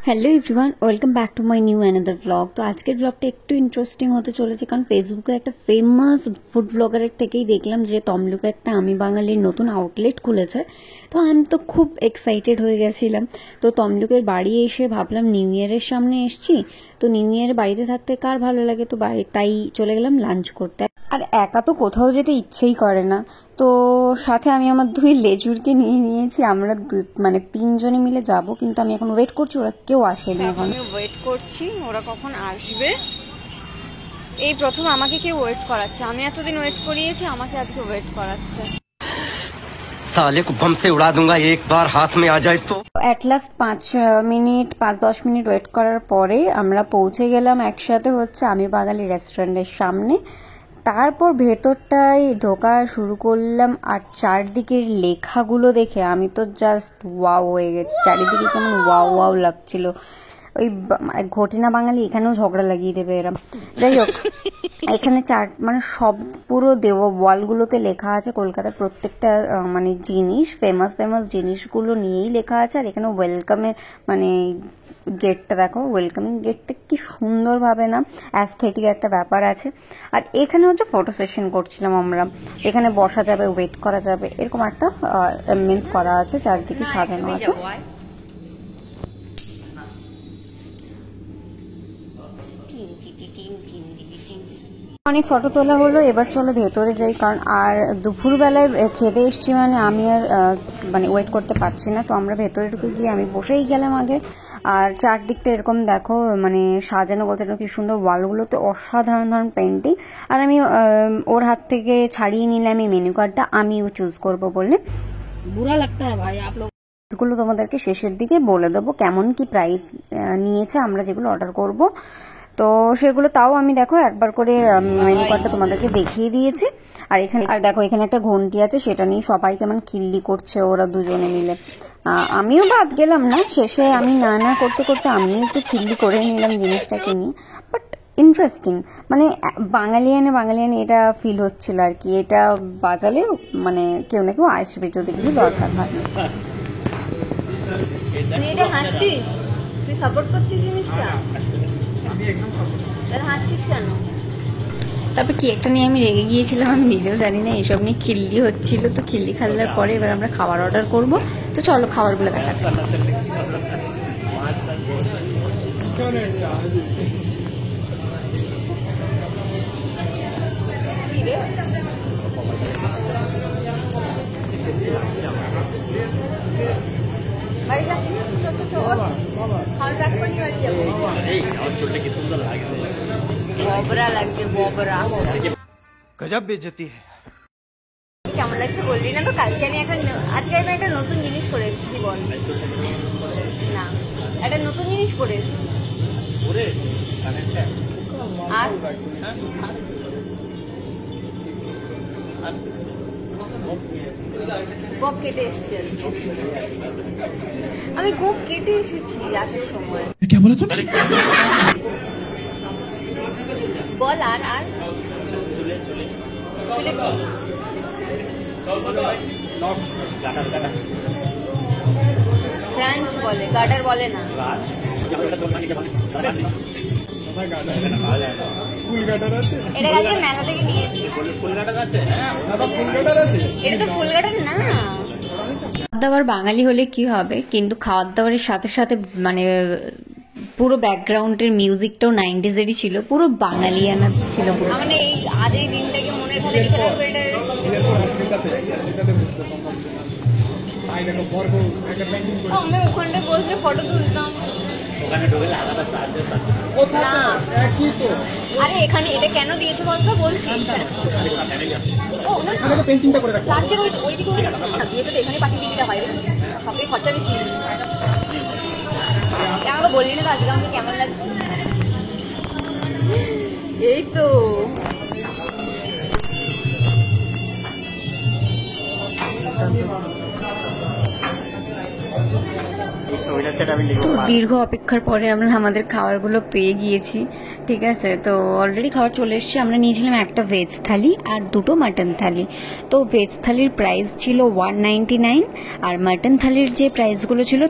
Hello everyone, welcome back to my new another blog. তো আজকের ব্লগটা একটু ইন্টারেস্টিং হতে চলেছে, কারণ ফেসবুকে একটা ফেমাস ফুড ব্লগারের থেকেই দেখলাম যে তমলুকে একটা আমি বাঙালির নতুন আউটলেট খুলেছে। তো আমি তো খুব এক্সাইটেড হয়ে গেছিলাম। তো তমলুকের বাড়ি এসে ভাবলাম নিউ ইয়ারের সামনে এসছি, তো নিউ ইয়ারে বাড়িতে থাকতে কার ভালো লাগে, তো তাই চলে গেলাম লাঞ্চ করতে। আর একা তো কোথাও যেতে ইচ্ছেই করে না, তো সাথে আমি আমার দুই লেজুরকে নিয়ে নিয়েছি। আমরা মানে তিনজনে মিলে যাব, কিন্তু আমি এখন ওয়েট করছি, ওরা কেউ আসেনি। এখন আমি ওয়েট করছি ওরা কখন আসবে। এই প্রথম আমাকে কেউ ওয়েট করাচ্ছে, আমি এতদিন ওয়েট করিয়েছি, আমাকে আজকে ওয়েট করাচ্ছে। साले को बम से उड़ा दूंगा एक बार हाथ में आ जाए तो। অ্যাট লাস্ট 5-10 মিনিট ওয়েট করার পরে আমরা পৌঁছে গেলাম একসাথে হচ্ছে আমি বাঙালি রেস্টুরেন্টের সামনে। তারপর ভেতরটায় ঢোকা শুরু করলাম, আর চারদিকের লেখাগুলো দেখে আমি তো জাস্ট ওয়াও হয়ে গেছি। চারিদিকে কেমন ওয়াও ওয়াও লাগছিল। ওই ঘটিনা বাঙালি এখানেও ঝগড়া লাগিয়ে দেবে এরা। যাই হোক, এখানে মানে সব পুরো ওয়ালগুলোতে লেখা আছে কলকাতার প্রত্যেকটা মানে জিনিস, ফেমাস জিনিসগুলো নিয়েই লেখা আছে। আর এখানে ওয়েলকামের মানে গেটটা দেখো, ওয়েলকামিং গেটটা কি সুন্দরভাবে না অ্যাস্থেটিক একটা ব্যাপার আছে। আর এখানে হচ্ছে ফটো সেশন করছিলাম আমরা, এখানে বসা যাবে, ওয়েট করা যাবে, এরকম একটা মিন্স করা আছে, চারদিকে সাজানো আছে। অনেক ফটো তোলা হলো, এবার চলো ভেতরে যাই, কারণ আর দুপুরবেলায় খেতে এসছি মানে আমি আর মানে ওয়েট করতে পারছি না। তো আমরা ভেতরে ঢুকে গিয়ে আমি বসেই গেলাম আগে। আর চারদিকটা এরকম দেখো, মানে সাজানো বলতে কি সুন্দর, ওয়ালগুলোতে অসাধারণ পেন্টিং। আর আমি ওর হাত থেকে ছাড়িয়ে নিলাম এই মেনু কার্ডটা, আমিও চুজ করবো বলে। বুরা লাগতা হ্যায় ভাই আপ লোগ। গুলো তোমাদেরকে শেষের দিকে বলে দেবো কেমন কি প্রাইস নিয়েছে আমরা যেগুলো অর্ডার করব। তো সেগুলো তাও আমি দেখো একবার করে মেনু কার্ডটা তোমাদেরকে দেখিয়ে দিয়েছি। আর এখানে আর দেখো, এখানে একটা ঘন্টি আছে, সেটা নিয়ে সবাই কেমন খিল্লি করছে ওরা দুজনে মিলে। আমিও বাদ গেলাম না, শেষে আমি না করতে করতে আমিও একটু খিল্লি করে নিলাম জিনিসটাকে নিয়ে। বাট ইন্টারেস্টিং, মানে বাঙালিয়ানে এটা ফিল হচ্ছিল আর কি। এটা বাজালে মানে কেউ না কেউ আসবে যদি কিছু দরকার হয়। তুই এটা হাসছিস, তুই সাপোর্ট করছিস জিনিসটা, হাসছিস কেন? তারপর কি একটা নিয়ে আমি রেগে গিয়েছিলাম, আমি নিজেও জানি না, এসব নিয়ে খিল্লি হচ্ছিল। তো খিল্লি খাওয়ার পরে এবার আমরা খাবার অর্ডার করব। তো চলো খাবারগুলো দেখা যাক। বাড়ি যাচ্ছি, খাওয়ার ব্যাক করে বাড়ি যাবো। ববরা লাগছে, ববরা। गजब बेइज्जती है। কেমন লাগছে বললি না তো? কালকে আমি আজকে আমি একটা নতুন জিনিস করে এসেছি। বল না, একটা নতুন জিনিস করে এসেছি। আর গোপ কেটে এসেছি আজকে। আমি গোপ কেটে এসেছি আসার সময়। বল আর আর চুলে কি ফ্রেঞ্চ বলে, গার্ডার বলে না। এটা কালকে মেলা থেকে নিয়েছি। এটা তো ফুল গার্ডার না। খাওয়ার দাওয়ার বাঙালি হলে কি হবে, কিন্তু খাওয়ার দাওয়ারের সাথে সাথে মানে পুরো ব্যাকগ্রাউন্ডের মিউজিকটাও 90s-এরই ছিল, পুরো বাঙালিয়ানা ছিল পুরো। মানে এই আজ এই দিনটাকে মনের ভাবে লিখে রাখবো। আমি ওখানটা বলছে ফটো তুলতাম না। আরে এখানে এটা কেন দিয়েছে বলতো, বলছি চার্চের ওই দিকে বিয়েতে তো এখানে পাঠিয়ে দিতে হয়, সবই খরচা বেশি। আমাকে বললি না তো আজকে আমাকে কেমন লাগছে? এই তো তো দীর্ঘ অপেক্ষার পরে আমরা আমাদের খাবারগুলো পেয়ে গিয়েছি। ঠিক আছে, তো অলরেডি খাবার চলে এসেছে। আমরা নিয়েছিলাম একটা ভেজ থালি আর দুটো মাটন থালি। তো ভেজ থালির প্রাইস ছিল 199, আর মাটন থালির যে প্রাইসগুলো ছিল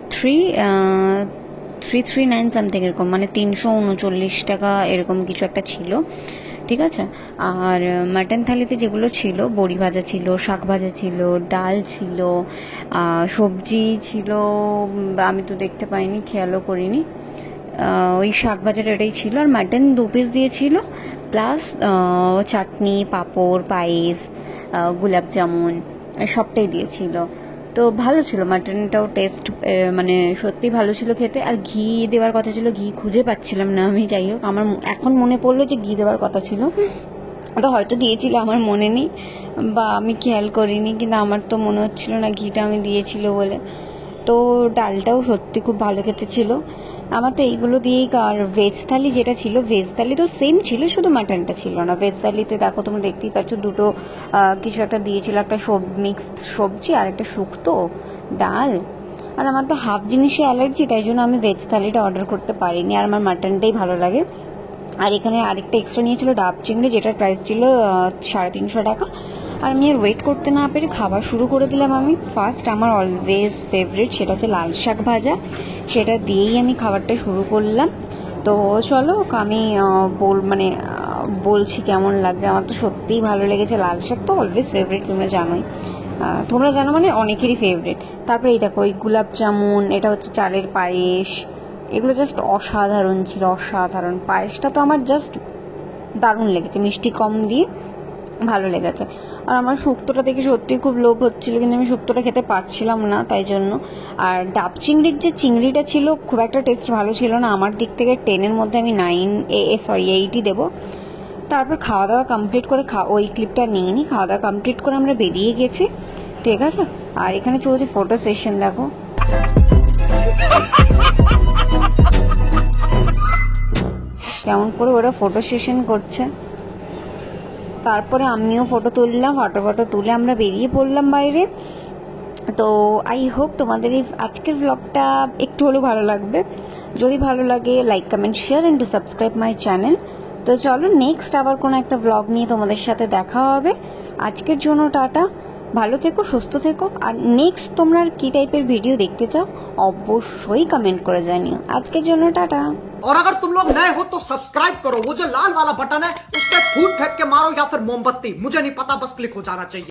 339 সামথিং এরকম, মানে 339 টাকা এরকম কিছু একটা ছিল, ঠিক আছে। আর মাটন থালিতে যেগুলো ছিল, বড়ি ভাজা ছিল, শাক ভাজা ছিল, ডাল ছিল, সবজি ছিল, আমি তো দেখতে পাইনি, খেয়ালও করিনি, ওই শাক ভাজাটা এটাই ছিল। আর মাটন 2 পিস দিয়েছিল, প্লাস চাটনি, পাঁপড়, পায়েস, গোলাপ জামুন সবটাই দিয়েছিল। তো ভালো ছিল মাটনটাও, টেস্ট মানে সত্যি ভালো ছিল খেতে। আর ঘি দেওয়ার কথা ছিল, ঘি খুঁজে পাচ্ছিলাম না আমি। যাই হোক, আমার এখন মনে পড়লো যে ঘি দেওয়ার কথা ছিল, তো হয়তো দিয়েছিল, আমার মনে নেই বা আমি খেয়াল করিনি, কিন্তু আমার তো মনে হচ্ছিল না ঘিটা আমি দিয়েছিল বলে। তো ডালটাও সত্যি খুব ভালো খেতে ছিল আমার। তো এইগুলো দিয়েই। আর ভেজ থালি যেটা ছিল, ভেজ থালি তো সেম ছিল, শুধু মাটনটা ছিল না। ভেজ থালিতে দেখো তোমরা দেখতেই পাচ্ছ, দুটো কিছু একটা দিয়েছিল, একটা মিক্সড সবজি আর একটা শুক্তো ডাল। আর আমার তো হাফ জিনিসে অ্যালার্জি, তাই জন্য আমি ভেজ থালিটা অর্ডার করতে পারিনি, আর আমার মাটনটাই ভালো লাগে। আর এখানে আরেকটা এক্সট্রা নিয়েছিল ডাব চিংড়ি, যেটার প্রাইস ছিল 350 টাকা। আর আমি আর ওয়েট করতে না পেরে খাবার শুরু করে দিলাম। আমি ফার্স্ট আমার অলওয়েজ ফেভারিট, সেটা হচ্ছে লাল শাক ভাজা, সেটা দিয়েই আমি খাবারটা শুরু করলাম। তো চলো আমি বলছি কেমন লাগছে। আমার তো সত্যিই ভালো লেগেছে, লাল শাক তো অলওয়েজ ফেভারিট, তোমরা জানোই, তোমরা জানো মানে অনেকেরই ফেভারিট। তারপরে এই দেখো, ওই গোলাপ জামুন, এটা হচ্ছে চালের পায়েস, এগুলো জাস্ট অসাধারণ ছিল, অসাধারণ। পায়েসটা তো আমার জাস্ট দারুণ লেগেছে, মিষ্টি কম দিয়ে ভালো লেগেছে। আর আমার শুক্তোটা দেখে সত্যিই খুব লোভ হচ্ছিলো, কিন্তু আমি শুক্তোটা খেতে পারছিলাম না, তাই জন্য। আর ডাব চিংড়ির যে চিংড়িটা ছিল, খুব একটা টেস্ট ভালো ছিল না আমার দিক থেকে। 10-এর মধ্যে আমি 8ই দেবো। তারপর খাওয়া দাওয়া কমপ্লিট করে, ওই ক্লিপটা নিয়ে নিই, খাওয়া দাওয়া কমপ্লিট করে আমরা বেরিয়ে গেছি, ঠিক আছে। আর এখানে চলছে ফটো সেশন, দেখো কেমন করে ওরা ফটো সেশন করছে। তারপরে আমিও ফটো তুললাম, ফটো তুলে আমরা বেরিয়ে পড়লাম বাইরে। তো আই হোপ তোমাদের এই আজকের ব্লগটা একটু হলেও ভালো লাগবে। যদি ভালো লাগে, like, comment, share and to subscribe my channel. তো চলো, নেক্সট আবার কোনো একটা ব্লগ নিয়ে তোমাদের সাথে দেখা হবে। আজকের জন্য টাটা, ভালো থেকো, সুস্থ থেকো। আর নেক্সট তোমরা কী টাইপের ভিডিও দেখতে চাও অবশ্যই কমেন্ট করে জানিও। আজকের জন্য টাটা। और अगर तुम लोग नए हो तो सब्सक्राइब करो, वो जो लाल वाला बटन है उस पर फूट फेंक के मारो या फिर मोमबत्ती, मुझे नहीं पता, बस क्लिक हो जाना चाहिए।